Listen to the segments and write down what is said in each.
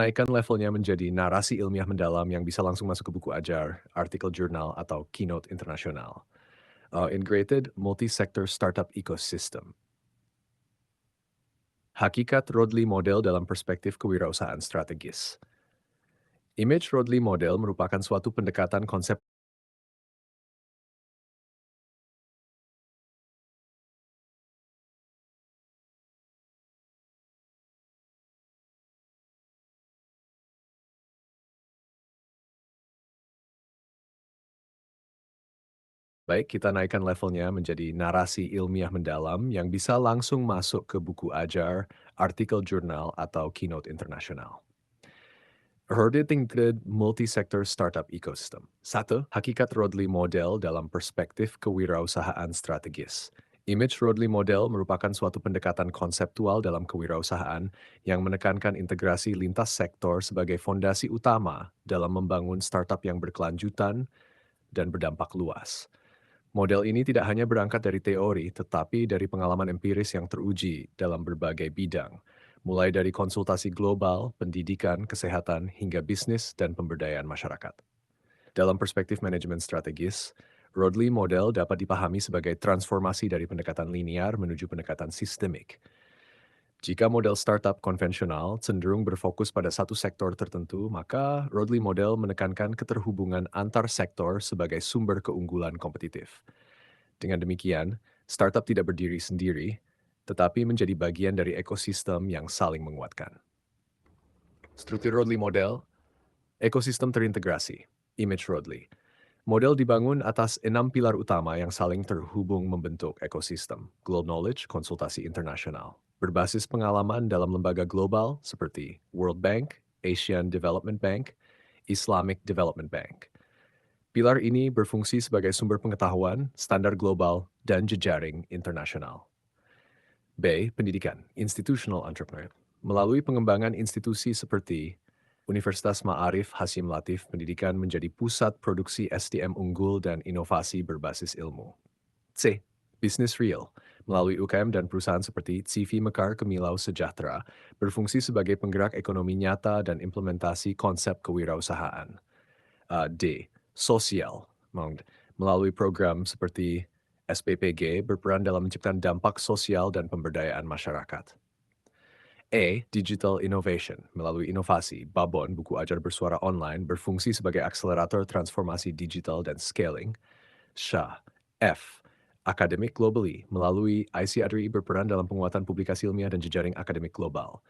naikkan levelnya menjadi narasi ilmiah mendalam yang bisa langsung masuk ke buku ajar, artikel jurnal, atau keynote internasional. Integrated Multi-Sector Startup Ecosystem. Hakikat Rodley Model dalam perspektif kewirausahaan strategis. Image Rodley Model merupakan suatu pendekatan konsep. Baik, kita naikkan levelnya menjadi narasi ilmiah mendalam yang bisa langsung masuk ke buku ajar, artikel jurnal, atau keynote internasional. Integrated Multi-Sector Startup Ecosystem. Satu, hakikat Rodley Model dalam perspektif kewirausahaan strategis. Image Rodley Model merupakan suatu pendekatan konseptual dalam kewirausahaan yang menekankan integrasi lintas sektor sebagai fondasi utama dalam membangun startup yang berkelanjutan dan berdampak luas. Model ini tidak hanya berangkat dari teori, tetapi dari pengalaman empiris yang teruji dalam berbagai bidang, mulai dari konsultasi global, pendidikan, kesehatan, hingga bisnis dan pemberdayaan masyarakat. Dalam perspektif manajemen strategis, Rodley Model dapat dipahami sebagai transformasi dari pendekatan linear menuju pendekatan sistemik. Jika model startup konvensional cenderung berfokus pada satu sektor tertentu, maka Rodley Model menekankan keterhubungan antar sektor sebagai sumber keunggulan kompetitif. Dengan demikian, startup tidak berdiri sendiri, tetapi menjadi bagian dari ekosistem yang saling menguatkan. Struktur Rodley Model, ekosistem terintegrasi, Image Rodley. Model dibangun atas 6 pilar utama yang saling terhubung membentuk ekosistem. Global Knowledge, konsultasi internasional. Berbasis pengalaman dalam lembaga global seperti World Bank, Asian Development Bank, Islamic Development Bank. Pilar ini berfungsi sebagai sumber pengetahuan, standar global, dan jejaring internasional. B. Pendidikan, Institutional Entrepreneur. Melalui pengembangan institusi seperti Universitas Ma'arif Hasyim Latif, pendidikan menjadi pusat produksi SDM unggul dan inovasi berbasis ilmu. C. Business Real. Melalui UKM dan perusahaan seperti CV Mekar Kemilau Sejahtera, berfungsi sebagai penggerak ekonomi nyata dan implementasi konsep kewirausahaan. D. Sosial. Melalui program seperti SPPG berperan dalam menciptakan dampak sosial dan pemberdayaan masyarakat. E. Digital Innovation. Melalui inovasi, Babon, buku ajar bersuara online, berfungsi sebagai akselerator transformasi digital dan scaling. SHA. F. Academic Globally. Melalui ICRI berperan dalam penguatan publikasi ilmiah dan jejaring akademik global.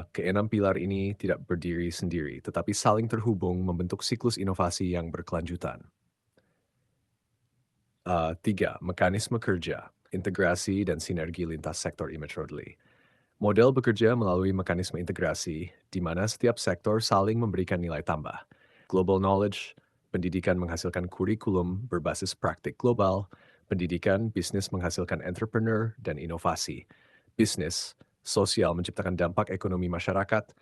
Keenam pilar ini tidak berdiri sendiri, tetapi saling terhubung membentuk siklus inovasi yang berkelanjutan. Tiga, mekanisme kerja, integrasi dan sinergi lintas sektor Image Rodley. Model bekerja melalui mekanisme integrasi, di mana setiap sektor saling memberikan nilai tambah. Global knowledge, pendidikan menghasilkan kurikulum berbasis praktik global, pendidikan bisnis menghasilkan entrepreneur dan inovasi. Bisnis, sosial menciptakan dampak ekonomi masyarakat,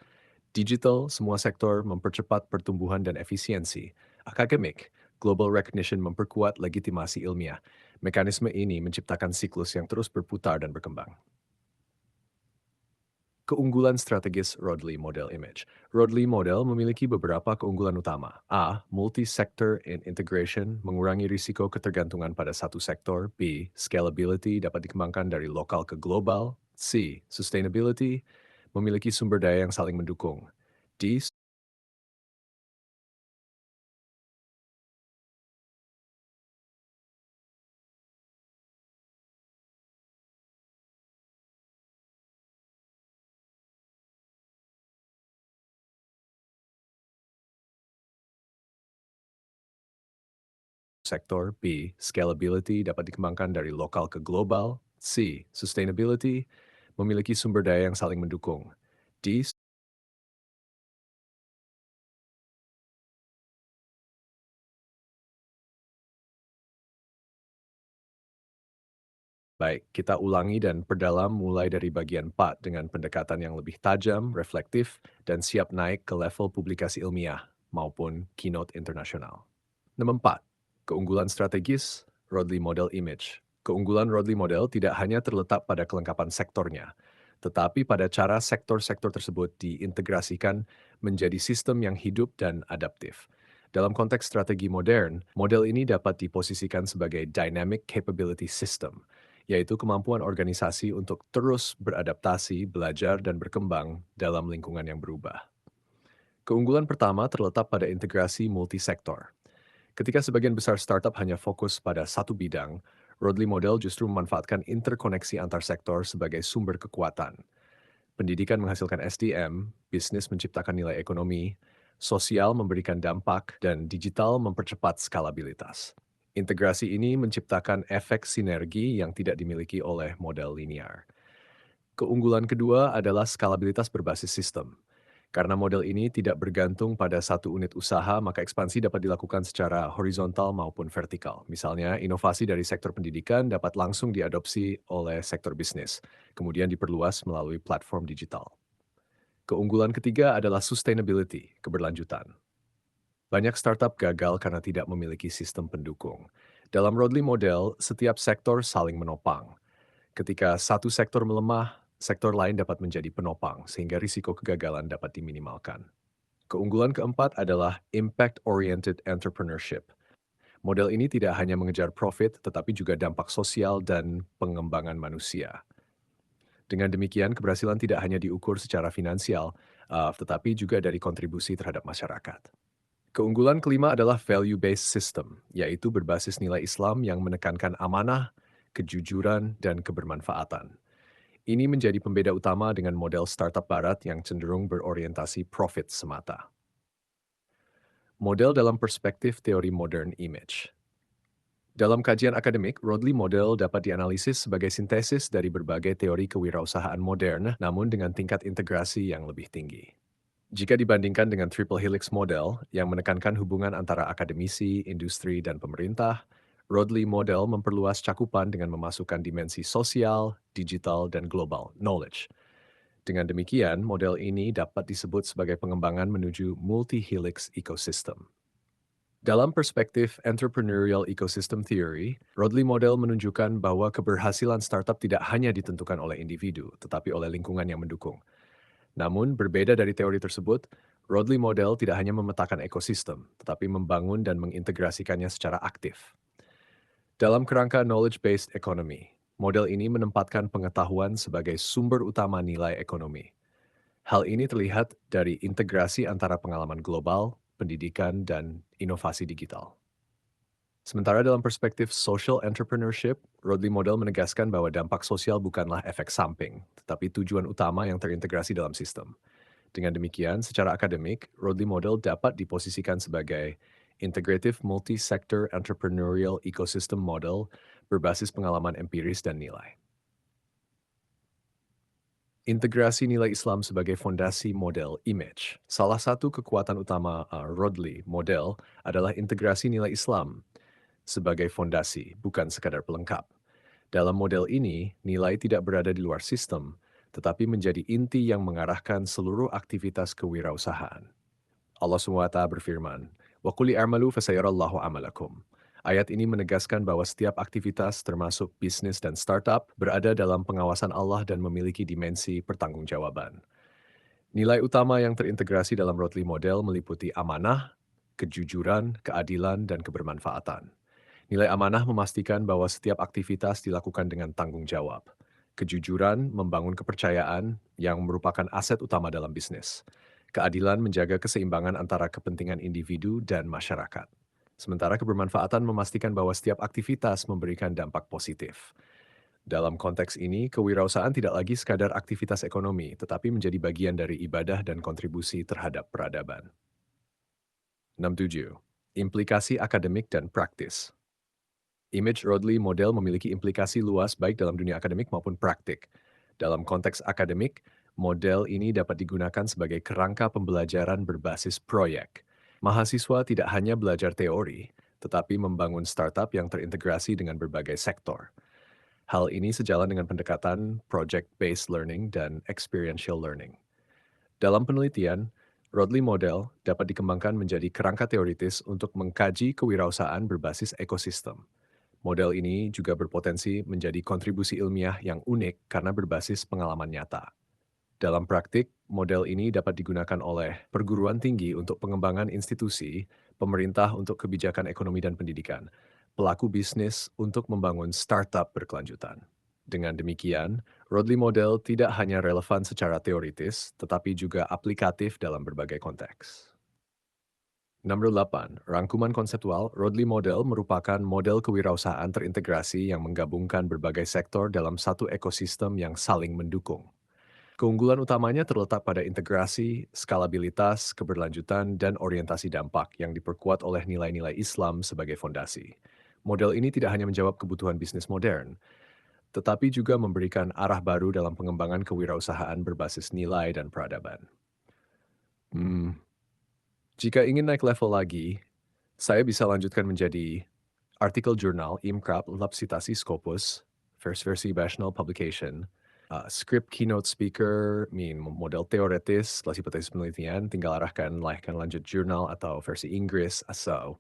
digital, semua sektor mempercepat pertumbuhan dan efisiensi. Akademik, global recognition memperkuat legitimasi ilmiah. Mekanisme ini menciptakan siklus yang terus berputar dan berkembang. Keunggulan strategis Rodley Model Image. Rodley Model memiliki beberapa keunggulan utama. A. Multi-sector in integration, mengurangi risiko ketergantungan pada satu sektor. B. Scalability, dapat dikembangkan dari lokal ke global. C. Sustainability, memiliki sumber daya yang saling mendukung. D. Sektor. B. Scalability, dapat dikembangkan dari lokal ke global. C. Sustainability, memiliki sumber daya yang saling mendukung. D. Baik, kita ulangi dan perdalam mulai dari bagian 4 dengan pendekatan yang lebih tajam, reflektif, dan siap naik ke level publikasi ilmiah maupun keynote internasional. Nomor 4, keunggulan strategis Rodley Model Image. Keunggulan Rodley Model tidak hanya terletak pada kelengkapan sektornya, tetapi pada cara sektor-sektor tersebut diintegrasikan menjadi sistem yang hidup dan adaptif. Dalam konteks strategi modern, model ini dapat diposisikan sebagai dynamic capability system, yaitu kemampuan organisasi untuk terus beradaptasi, belajar, dan berkembang dalam lingkungan yang berubah. Keunggulan pertama terletak pada integrasi multisektor. Ketika sebagian besar startup hanya fokus pada satu bidang, Rodley Model justru memanfaatkan interkoneksi antar sektor sebagai sumber kekuatan. Pendidikan menghasilkan SDM, bisnis menciptakan nilai ekonomi, sosial memberikan dampak, dan digital mempercepat skalabilitas. Integrasi ini menciptakan efek sinergi yang tidak dimiliki oleh model linear. Keunggulan kedua adalah skalabilitas berbasis sistem. Karena model ini tidak bergantung pada satu unit usaha, maka ekspansi dapat dilakukan secara horizontal maupun vertikal. Misalnya, inovasi dari sektor pendidikan dapat langsung diadopsi oleh sektor bisnis, kemudian diperluas melalui platform digital. Keunggulan ketiga adalah sustainability, keberlanjutan. Banyak startup gagal karena tidak memiliki sistem pendukung. Dalam Rodley Model, setiap sektor saling menopang. Ketika satu sektor melemah, sektor lain dapat menjadi penopang, sehingga risiko kegagalan dapat diminimalkan. Keunggulan keempat adalah impact-oriented entrepreneurship. Model ini tidak hanya mengejar profit, tetapi juga dampak sosial dan pengembangan manusia. Dengan demikian, keberhasilan tidak hanya diukur secara finansial, tetapi juga dari kontribusi terhadap masyarakat. Keunggulan kelima adalah value-based system, yaitu berbasis nilai Islam yang menekankan amanah, kejujuran, dan kebermanfaatan. Ini menjadi pembeda utama dengan model startup barat yang cenderung berorientasi profit semata. Model dalam perspektif teori modern image. Dalam kajian akademik, Rodley Model dapat dianalisis sebagai sintesis dari berbagai teori kewirausahaan modern, namun dengan tingkat integrasi yang lebih tinggi. Jika dibandingkan dengan Triple Helix Model yang menekankan hubungan antara akademisi, industri, dan pemerintah, Rodley Model memperluas cakupan dengan memasukkan dimensi sosial, digital, dan global knowledge. Dengan demikian, model ini dapat disebut sebagai pengembangan menuju multi-helix ecosystem. Dalam perspektif entrepreneurial ecosystem theory, Rodley Model menunjukkan bahwa keberhasilan startup tidak hanya ditentukan oleh individu, tetapi oleh lingkungan yang mendukung. Namun, berbeda dari teori tersebut, Rodley Model tidak hanya memetakan ekosistem, tetapi membangun dan mengintegrasikannya secara aktif. Dalam kerangka knowledge-based economy, model ini menempatkan pengetahuan sebagai sumber utama nilai ekonomi. Hal ini terlihat dari integrasi antara pengalaman global, pendidikan, dan inovasi digital. Sementara dalam perspektif social entrepreneurship, Rodley Model menegaskan bahwa dampak sosial bukanlah efek samping, tetapi tujuan utama yang terintegrasi dalam sistem. Dengan demikian, secara akademik, Rodley Model dapat diposisikan sebagai integrative multi-sector entrepreneurial ecosystem model berbasis pengalaman empiris dan nilai. Integrasi nilai Islam sebagai fondasi model image. Salah satu kekuatan utama Rodley Model adalah integrasi nilai Islam sebagai fondasi, bukan sekadar pelengkap. Dalam model ini, nilai tidak berada di luar sistem, tetapi menjadi inti yang mengarahkan seluruh aktivitas kewirausahaan. Allah SWT berfirman, "Wa quli a'malu fasayarallahu amalakum." Ayat ini menegaskan bahwa setiap aktivitas termasuk bisnis dan startup berada dalam pengawasan Allah dan memiliki dimensi pertanggungjawaban. Nilai utama yang terintegrasi dalam Rodley Model meliputi amanah, kejujuran, keadilan, dan kebermanfaatan. Nilai amanah memastikan bahwa setiap aktivitas dilakukan dengan tanggung jawab. Kejujuran membangun kepercayaan yang merupakan aset utama dalam bisnis. Keadilan menjaga keseimbangan antara kepentingan individu dan masyarakat. Sementara kebermanfaatan memastikan bahwa setiap aktivitas memberikan dampak positif. Dalam konteks ini, kewirausahaan tidak lagi sekadar aktivitas ekonomi, tetapi menjadi bagian dari ibadah dan kontribusi terhadap peradaban. 67. Implikasi akademik dan praktis. Image Rodley Model memiliki implikasi luas baik dalam dunia akademik maupun praktik. Dalam konteks akademik, model ini dapat digunakan sebagai kerangka pembelajaran berbasis proyek. Mahasiswa tidak hanya belajar teori, tetapi membangun startup yang terintegrasi dengan berbagai sektor. Hal ini sejalan dengan pendekatan project-based learning dan experiential learning. Dalam penelitian, Rodley Model dapat dikembangkan menjadi kerangka teoritis untuk mengkaji kewirausahaan berbasis ekosistem. Model ini juga berpotensi menjadi kontribusi ilmiah yang unik karena berbasis pengalaman nyata. Dalam praktik, model ini dapat digunakan oleh perguruan tinggi untuk pengembangan institusi, pemerintah untuk kebijakan ekonomi dan pendidikan, pelaku bisnis untuk membangun startup berkelanjutan. Dengan demikian, Rodley Model tidak hanya relevan secara teoritis, tetapi juga aplikatif dalam berbagai konteks. Nomor 8, rangkuman konseptual, Rodley Model merupakan model kewirausahaan terintegrasi yang menggabungkan berbagai sektor dalam satu ekosistem yang saling mendukung. Keunggulan utamanya terletak pada integrasi, skalabilitas, keberlanjutan, dan orientasi dampak yang diperkuat oleh nilai-nilai Islam sebagai fondasi. Model ini tidak hanya menjawab kebutuhan bisnis modern, tetapi juga memberikan arah baru dalam pengembangan kewirausahaan berbasis nilai dan peradaban. Hmm, Jika ingin naik level lagi, saya bisa lanjutkan menjadi artikel jurnal, IMCRAP, lengkap citasi Scopus, first versi National Publication, script keynote speaker, model teoretis, kelas hipotesis penelitian, tinggal arahkan lanjut jurnal atau versi Inggris, atau